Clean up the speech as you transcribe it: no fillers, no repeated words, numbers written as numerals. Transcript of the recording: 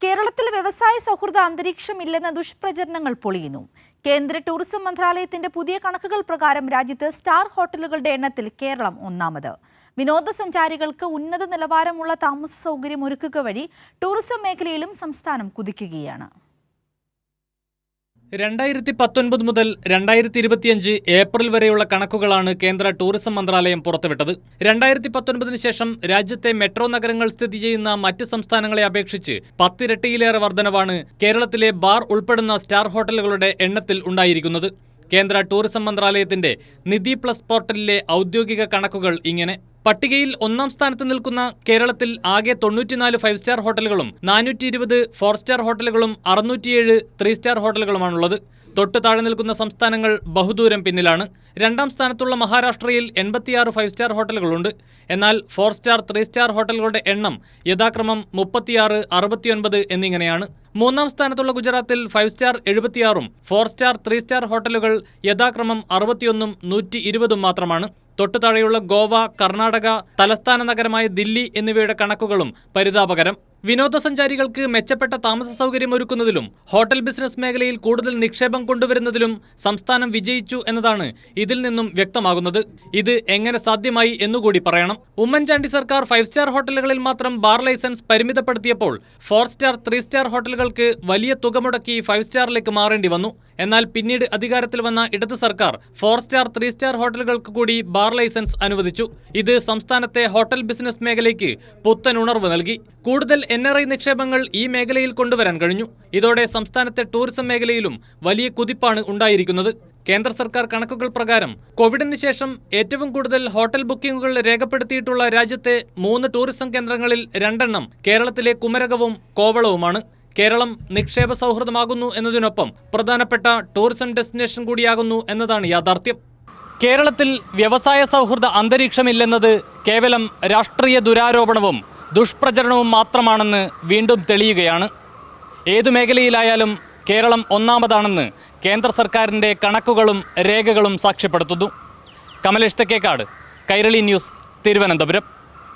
കേരളത്തിൽ വ്യവസായ സൗഹൃദ അന്തരീക്ഷമില്ലെന്ന ദുഷ്പ്രചരണങ്ങൾ പൊളിയുന്നു. കേന്ദ്ര ടൂറിസം മന്ത്രാലയത്തിന്റെ പുതിയ കണക്കുകൾ പ്രകാരം രാജ്യത്ത് സ്റ്റാർ ഹോട്ടലുകളുടെ എണ്ണത്തിൽ കേരളം ഒന്നാമത്. വിനോദസഞ്ചാരികൾക്ക് ഉന്നത നിലവാരമുള്ള താമസ സൗകര്യം ഒരുക്കുക വഴി ടൂറിസം മേഖലയിലും സംസ്ഥാനം കുതിക്കുകയാണ്. 2019 മുതൽ 2025 ഏപ്രിൽ വരെയുള്ള കണക്കുകളാണ് കേന്ദ്ര ടൂറിസം മന്ത്രാലയം പുറത്തുവിട്ടത്. 2019 ശേഷം രാജ്യത്തെ മെട്രോ നഗരങ്ങൾ സ്ഥിതി ചെയ്യുന്ന മറ്റ് സംസ്ഥാനങ്ങളെ അപേക്ഷിച്ച് 10 ഇരട്ടിയിലേറെ വർധനവാണ് കേരളത്തിലെ ബാർ ഉൾപ്പെടുന്ന സ്റ്റാർ ഹോട്ടലുകളുടെ എണ്ണത്തിൽ ഉണ്ടായിരിക്കുന്നത്. കേന്ദ്ര ടൂറിസം മന്ത്രാലയത്തിന്റെ നിധി പ്ലസ് പോർട്ടലിലെ ഔദ്യോഗിക കണക്കുകൾ ഇങ്ങനെ. പട്ടികയിൽ ഒന്നാം സ്ഥാനത്ത് നിൽക്കുന്ന കേരളത്തിൽ ആകെ 94 5 സ്റ്റാർ ഹോട്ടലുകളും 420 4 സ്റ്റാർ ഹോട്ടലുകളും 607 3 സ്റ്റാർ ഹോട്ടലുകളുമാണുള്ളത്. തൊട്ട് താഴെ നിൽക്കുന്ന സംസ്ഥാനങ്ങൾ ബഹുദൂരം പിന്നിലാണ്. രണ്ടാം സ്ഥാനത്തുള്ള മഹാരാഷ്ട്രയിൽ 86 5 സ്റ്റാർ ഹോട്ടലുകളുണ്ട്. എന്നാൽ 4 സ്റ്റാർ 3 സ്റ്റാർ ഹോട്ടലുകളുടെ എണ്ണം യഥാക്രമം 36, 69 എന്നിങ്ങനെയാണ്. മൂന്നാം സ്ഥാനത്തുള്ള ഗുജറാത്തിൽ 5 സ്റ്റാർ 76ഉം 4 സ്റ്റാർ 3 സ്റ്റാർ ഹോട്ടലുകൾ യഥാക്രമം 61ഉം 120ഉം മാത്രമാണ്. തൊട്ടു താഴെയുള്ള ഗോവ, കർണാടക, തലസ്ഥാന നഗരമായ ദില്ലി എന്നിവയുടെ കണക്കുകളും പരിതാപകരം. വിനോദസഞ്ചാരികൾക്ക് മെച്ചപ്പെട്ട താമസ സൗകര്യം ഒരുക്കുന്നതിലും ഹോട്ടൽ ബിസിനസ് മേഖലയിൽ കൂടുതൽ നിക്ഷേപം കൊണ്ടുവരുന്നതിലും സംസ്ഥാനം വിജയിച്ചു എന്നതാണ് ഇതിൽ നിന്നും വ്യക്തമാകുന്നത്. ഇത് എങ്ങനെ സാധ്യമായി എന്നുകൂടി പറയണം. ഉമ്മൻചാണ്ടി സർക്കാർ 5 സ്റ്റാർ ഹോട്ടലുകളിൽ മാത്രം ബാർ ലൈസൻസ് പരിമിതപ്പെടുത്തിയപ്പോൾ 4 സ്റ്റാർ 3 സ്റ്റാർ ഹോട്ടലുകൾക്ക് വലിയ തുക മുടക്കി 5 സ്റ്റാറിലേക്ക് മാറേണ്ടി വന്നു. എന്നാൽ പിന്നീട് അധികാരത്തിൽ വന്ന ഇടത് സർക്കാർ 4 സ്റ്റാർ 3 സ്റ്റാർ ഹോട്ടലുകൾക്ക് കൂടി ബാർ ലൈസൻസ് അനുവദിച്ചു. ഇത് സംസ്ഥാനത്തെ ഹോട്ടൽ ബിസിനസ് മേഖലയ്ക്ക് പുത്തൻ ഉണർവ് നൽകി. കൂടുതൽ NRI നിക്ഷേപങ്ങൾ ഈ മേഖലയിൽ കൊണ്ടുവരാൻ കഴിഞ്ഞു. ഇതോടെ സംസ്ഥാനത്തെ ടൂറിസം മേഖലയിലും വലിയ കുതിപ്പാണ് ഉണ്ടായിരിക്കുന്നത്. കേന്ദ്ര സർക്കാർ കണക്കുകൾ പ്രകാരം കോവിഡിന് ശേഷം ഏറ്റവും കൂടുതൽ ഹോട്ടൽ ബുക്കിംഗുകൾ രേഖപ്പെടുത്തിയിട്ടുള്ള രാജ്യത്തെ 3 ടൂറിസം കേന്ദ്രങ്ങളിൽ 2 കേരളത്തിലെ കുമരകവും കോവളവുമാണ്. കേരളം നിക്ഷേപ സൗഹൃദമാകുന്നു എന്നതിനൊപ്പം പ്രധാനപ്പെട്ട ടൂറിസം ഡെസ്റ്റിനേഷൻ കൂടിയാകുന്നു എന്നതാണ് യാഥാർത്ഥ്യം. കേരളത്തിൽ വ്യവസായ സൗഹൃദ അന്തരീക്ഷമില്ലെന്നത് കേവലം രാഷ്ട്രീയ ദുരാരോപണവും ദുഷ്പ്രചരണവും മാത്രമാണെന്ന് വീണ്ടും തെളിയുകയാണ്. ഏതു മേഖലയിലായാലും കേരളം ഒന്നാമതാണെന്ന് കേന്ദ്ര സർക്കാരിൻ്റെ കണക്കുകളും രേഖകളും സാക്ഷ്യപ്പെടുത്തുന്നു. കമലേഷ് തെക്കേക്കാട്, കൈരളി ന്യൂസ്, തിരുവനന്തപുരം.